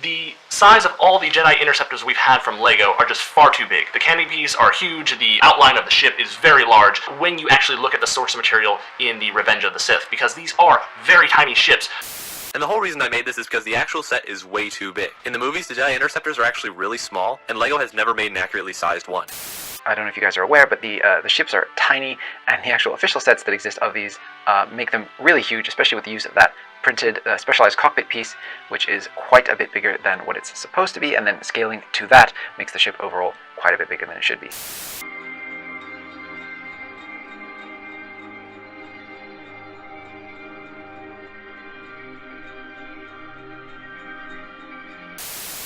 The size of all the Jedi Interceptors we've had from LEGO are just far too big. The canopies are huge, the outline of the ship is very large when you actually look at the source material in the Revenge of the Sith, because these are very tiny ships. And the whole reason I made this is because the actual set is way too big. In the movies, the Jedi Interceptors are actually really small, and LEGO has never made an accurately sized one. I don't know if you guys are aware, but the ships are tiny, and the actual official sets that exist of these make them really huge, especially with the use of that printed specialized cockpit piece, which is quite a bit bigger than what it's supposed to be, and then scaling to that makes the ship overall quite a bit bigger than it should be.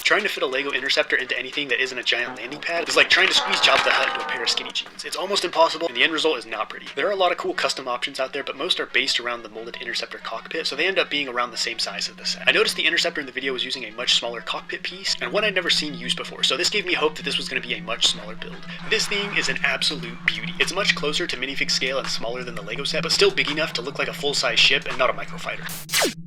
Trying to fit a LEGO Interceptor into anything that isn't a giant landing pad is like trying to squeeze Jabba the Hutt into a pair of skinny jeans. It's almost impossible, and the end result is not pretty. There are a lot of cool custom options out there, but most are based around the molded Interceptor cockpit, so they end up being around the same size as the set. I noticed the Interceptor in the video was using a much smaller cockpit piece, and one I'd never seen used before, so this gave me hope that this was going to be a much smaller build. This thing is an absolute beauty. It's much closer to minifig scale and smaller than the LEGO set, but still big enough to look like a full-size ship and not a microfighter.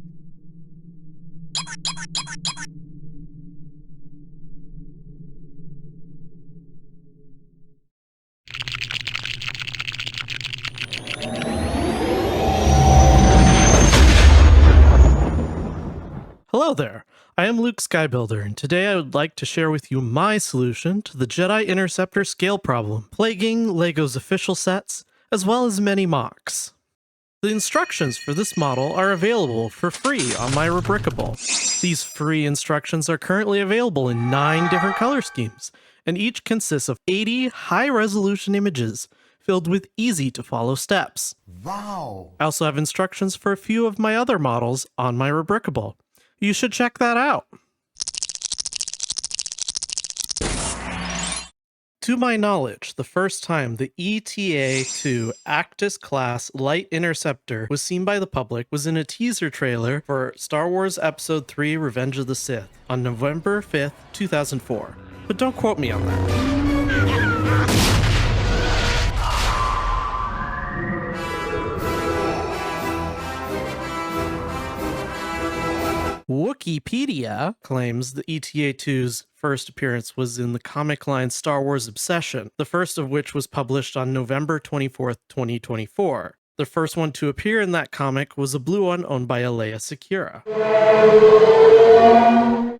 Hello there, I am Luke Skybuilder, and today I would like to share with you my solution to the Jedi Interceptor scale problem, plaguing LEGO's official sets, as well as many mocks. The instructions for this model are available for free on my Rubricable. These free instructions are currently available in 9 different color schemes, and each consists of 80 high-resolution images filled with easy-to-follow steps. Wow! I also have instructions for a few of my other models on my Rubricable. You should check that out. To my knowledge, the first time the ETA-2 Actis-Class Light Interceptor was seen by the public was in a teaser trailer for Star Wars Episode 3 Revenge of the Sith on November 5th, 2004. But don't quote me on that. Wikipedia claims the ETA-2's first appearance was in the comic line Star Wars Obsession, the first of which was published on November 24th, 2024. The first one to appear in that comic was a blue one owned by Alea Secura.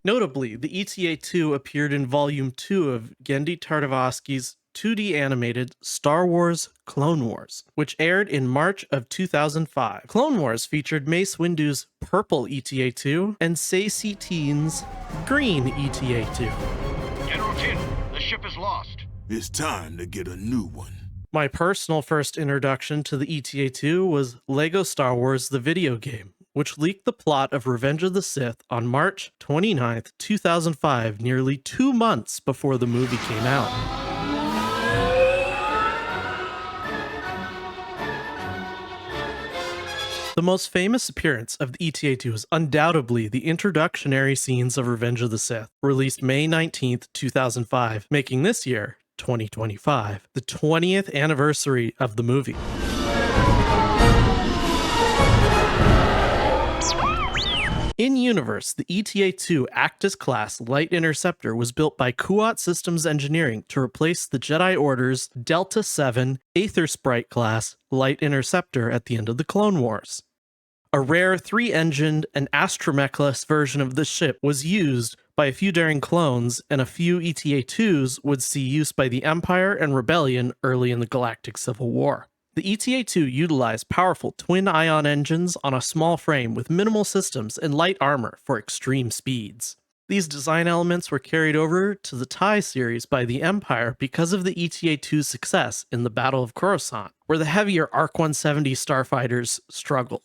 Notably, the ETA-2 appeared in Volume 2 of Genndy Tartakovsky's 2D animated Star Wars Clone Wars, which aired in March of 2005. Clone Wars featured Mace Windu's purple ETA-2 and Saesee Tiin's green ETA-2. General Tin, the ship is lost. It's time to get a new one. My personal first introduction to the ETA-2 was LEGO Star Wars the video game, which leaked the plot of Revenge of the Sith on March 29th, 2005, nearly 2 months before the movie came out. The most famous appearance of the ETA-2 is undoubtedly the introductionary scenes of Revenge of the Sith, released May 19th, 2005, making this year, 2025, the 20th anniversary of the movie. In-universe, the ETA-2 Actis-Class Light Interceptor was built by Kuat Systems Engineering to replace the Jedi Order's Delta-7 Aethersprite class Light Interceptor at the end of the Clone Wars. A rare 3-engined and astromechless version of this ship was used by a few daring clones, and a few ETA-2s would see use by the Empire and Rebellion early in the Galactic Civil War. The ETA-2 utilized powerful twin-ion engines on a small frame with minimal systems and light armor for extreme speeds. These design elements were carried over to the TIE series by the Empire because of the ETA-2's success in the Battle of Coruscant, where the heavier ARC-170 starfighters struggled.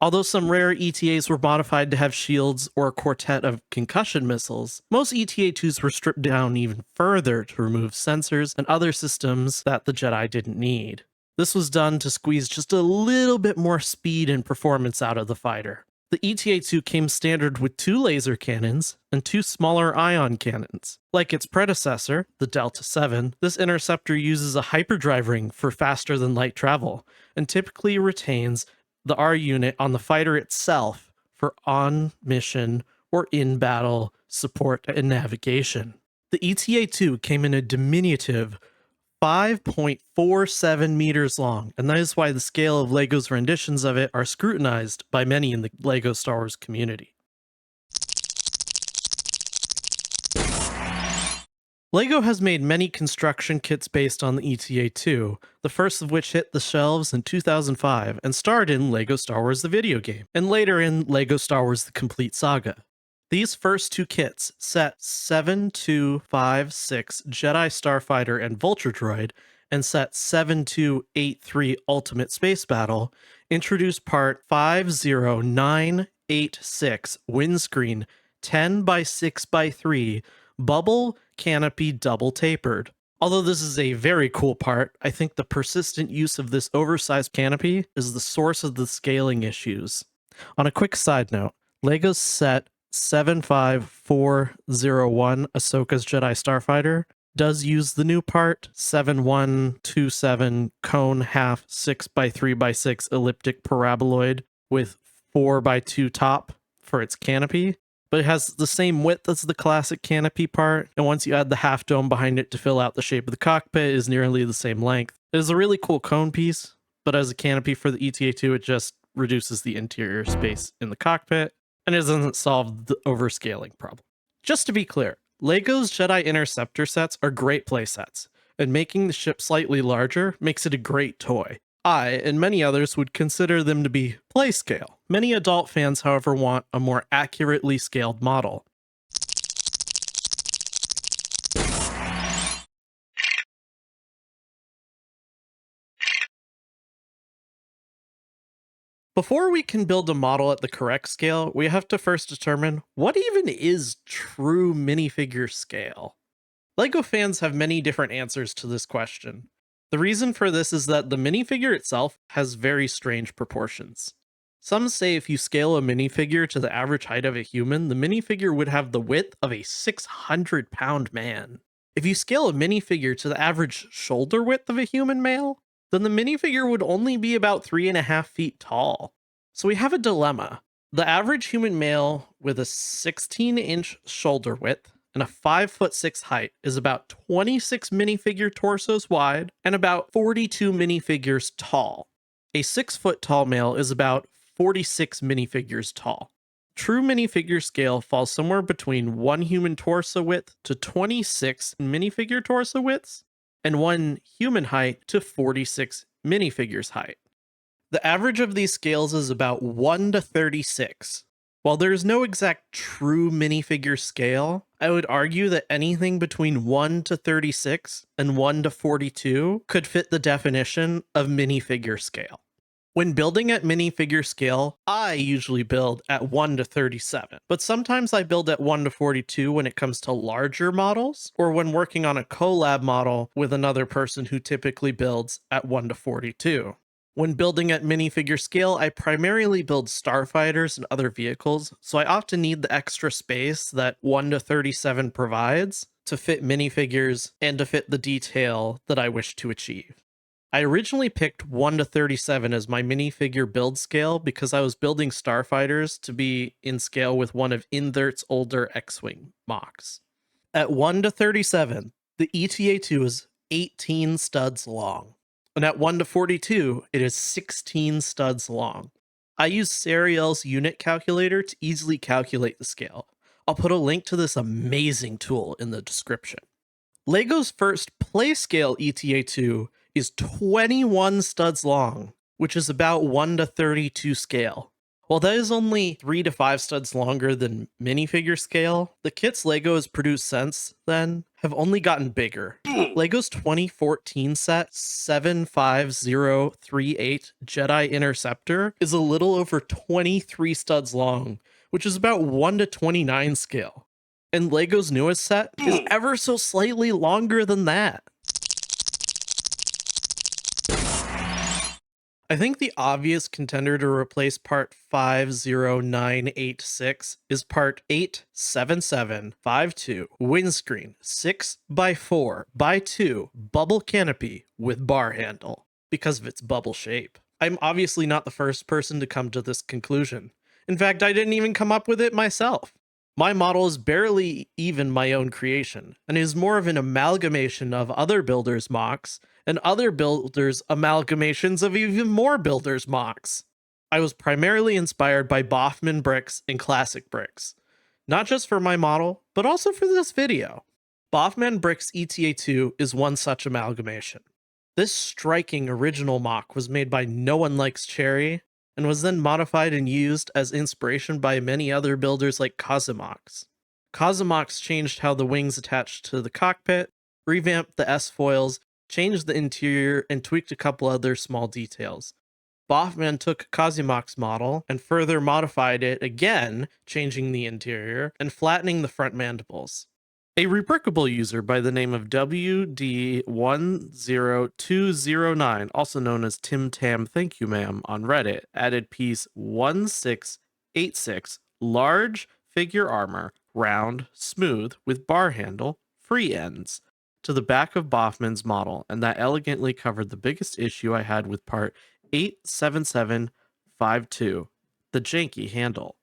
Although some rare ETAs were modified to have shields or a quartet of concussion missiles, most ETA-2s were stripped down even further to remove sensors and other systems that the Jedi didn't need. This was done to squeeze just a little bit more speed and performance out of the fighter. The ETA-2 came standard with 2 laser cannons and 2 smaller ion cannons. Like its predecessor, the Delta-7, this interceptor uses a hyperdrive ring for faster than light travel, and typically retains the R unit on the fighter itself for on-mission or in-battle support and navigation. The ETA-2 came in a diminutive 5.47 meters long, and that is why the scale of LEGO's renditions of it are scrutinized by many in the LEGO Star Wars community. LEGO has made many construction kits based on the ETA-2, the first of which hit the shelves in 2005 and starred in LEGO Star Wars the video game, and later in LEGO Star Wars the Complete Saga. These first two kits, set 7256 Jedi Starfighter and Vulture Droid, and set 7283 Ultimate Space Battle, introduced part 50986 Windscreen 10x6x3 Bubble Canopy Double Tapered. Although this is a very cool part, I think the persistent use of this oversized canopy is the source of the scaling issues. On a quick side note, LEGO's set 75401 Ahsoka's Jedi Starfighter does use the new part 7127 cone half 6x3x6 elliptic paraboloid with 4x2 top for its canopy, but it has the same width as the classic canopy part, and once you add the half dome behind it to fill out the shape of the cockpit, it is nearly the same length. It is a really cool cone piece, but as a canopy for the ETA-2, it just reduces the interior space in the cockpit, and it doesn't solve the overscaling problem. Just to be clear, LEGO's Jedi Interceptor sets are great playsets, and making the ship slightly larger makes it a great toy. I, and many others, would consider them to be play scale. Many adult fans, however, want a more accurately scaled model. Before we can build a model at the correct scale, we have to first determine what even is true minifigure scale. LEGO fans have many different answers to this question. The reason for this is that the minifigure itself has very strange proportions. Some say if you scale a minifigure to the average height of a human, the minifigure would have the width of a 600-pound man. If you scale a minifigure to the average shoulder width of a human male, then the minifigure would only be about 3.5 feet tall. So we have a dilemma. The average human male with a 16-inch shoulder width and a 5'6" height is about 26 minifigure torsos wide and about 42 minifigures tall. A 6-foot tall male is about 46 minifigures tall. True minifigure scale falls somewhere between 1 human torso width to 26 minifigure torso widths, and 1 human height to 46 minifigures height. The average of these scales is about 1 to 36. While there is no exact true minifigure scale, I would argue that anything between 1 to 36 and 1 to 42 could fit the definition of minifigure scale. When building at minifigure scale, I usually build at 1 to 37, but sometimes I build at 1 to 42 when it comes to larger models, or when working on a Colab model with another person who typically builds at 1 to 42. When building at minifigure scale, I primarily build starfighters and other vehicles, so I often need the extra space that 1 to 37 provides to fit minifigures and to fit the detail that I wish to achieve. I originally picked 1 to 37 as my minifigure build scale because I was building starfighters to be in scale with one of Invert's older X-Wing mocks. At 1 to 37, the ETA-2 is 18 studs long. And at 1 to 42, it is 16 studs long. I use Serial's unit calculator to easily calculate the scale. I'll put a link to this amazing tool in the description. LEGO's first playscale ETA-2 is 21 studs long, which is about 1 to 32 scale. While that is only 3 to 5 studs longer than minifigure scale, the kits LEGO has produced since then have only gotten bigger. LEGO's 2014 set 75038 Jedi Interceptor is a little over 23 studs long, which is about 1 to 29 scale. And LEGO's newest set is ever so slightly longer than that. I think the obvious contender to replace part 50986 is part 87752 windscreen 6x4x2 bubble canopy with bar handle because of its bubble shape. I'm obviously not the first person to come to this conclusion. In fact, I didn't even come up with it myself. My model is barely even my own creation, and is more of an amalgamation of other builders' mocks, and other builders' amalgamations of even more builders' mocks. I was primarily inspired by BAUFman Bricks and ClassicBrix, not just for my model, but also for this video. BAUFman Bricks ETA-2 is one such amalgamation. This striking original mock was made by No One Likes Cherry, and was then modified and used as inspiration by many other builders like Cosimox. Cosimox changed how the wings attached to the cockpit, revamped the S-foils, changed the interior, and tweaked a couple other small details. BAUFman took Cosimox model and further modified it again, changing the interior and flattening the front mandibles. A rebrickable user by the name of WD10209, also known as Tim Tam Thank You Ma'am on Reddit, added piece 1686, large figure armor, round, smooth, with bar handle, free ends, to the back of BAUFman's model, and that elegantly covered the biggest issue I had with part 87752, the janky handle.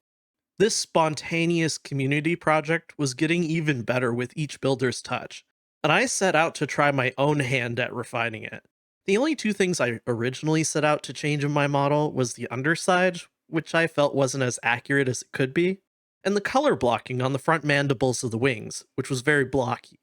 This spontaneous community project was getting even better with each builder's touch, and I set out to try my own hand at refining it. The only two things I originally set out to change in my model was the underside, which I felt wasn't as accurate as it could be, and the color blocking on the front mandibles of the wings, which was very blocky.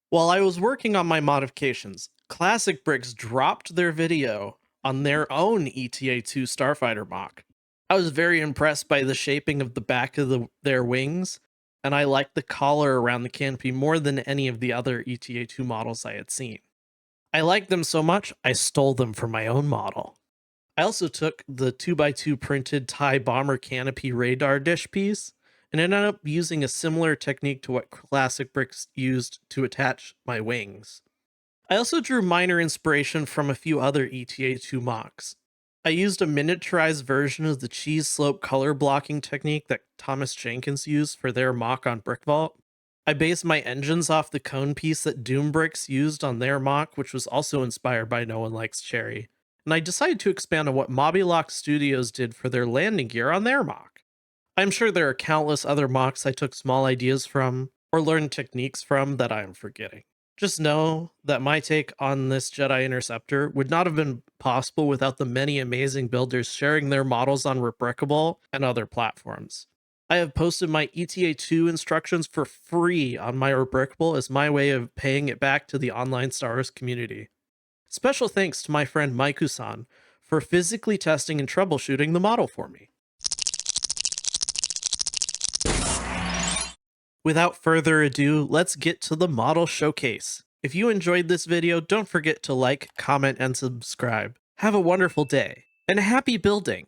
While I was working on my modifications, ClassicBrix dropped their video on their own ETA-2 Starfighter mock. I was very impressed by the shaping of the back of their wings, and I liked the collar around the canopy more than any of the other ETA-2 models I had seen. I liked them so much, I stole them for my own model. I also took the 2x2 printed TIE bomber canopy radar dish piece, and ended up using a similar technique to what ClassicBrix used to attach my wings. I also drew minor inspiration from a few other ETA-2 mocks. I used a miniaturized version of the cheese slope color blocking technique that Thomas Jenkins used for their mock on BrickVault. I based my engines off the cone piece that Doombricks used on their mock, which was also inspired by No One Likes Cherry. And I decided to expand on what Mobbylock Studios did for their landing gear on their mock. I'm sure there are countless other mocks I took small ideas from, or learned techniques from that I am forgetting. Just know that my take on this Jedi Interceptor would not have been possible without the many amazing builders sharing their models on Rebrickable and other platforms. I have posted my ETA-2 instructions for free on my Rebrickable as my way of paying it back to the online Star Wars community. Special thanks to my friend Maiku-san for physically testing and troubleshooting the model for me. Without further ado, let's get to the model showcase. If you enjoyed this video, don't forget to like, comment, and subscribe. Have a wonderful day, and happy building!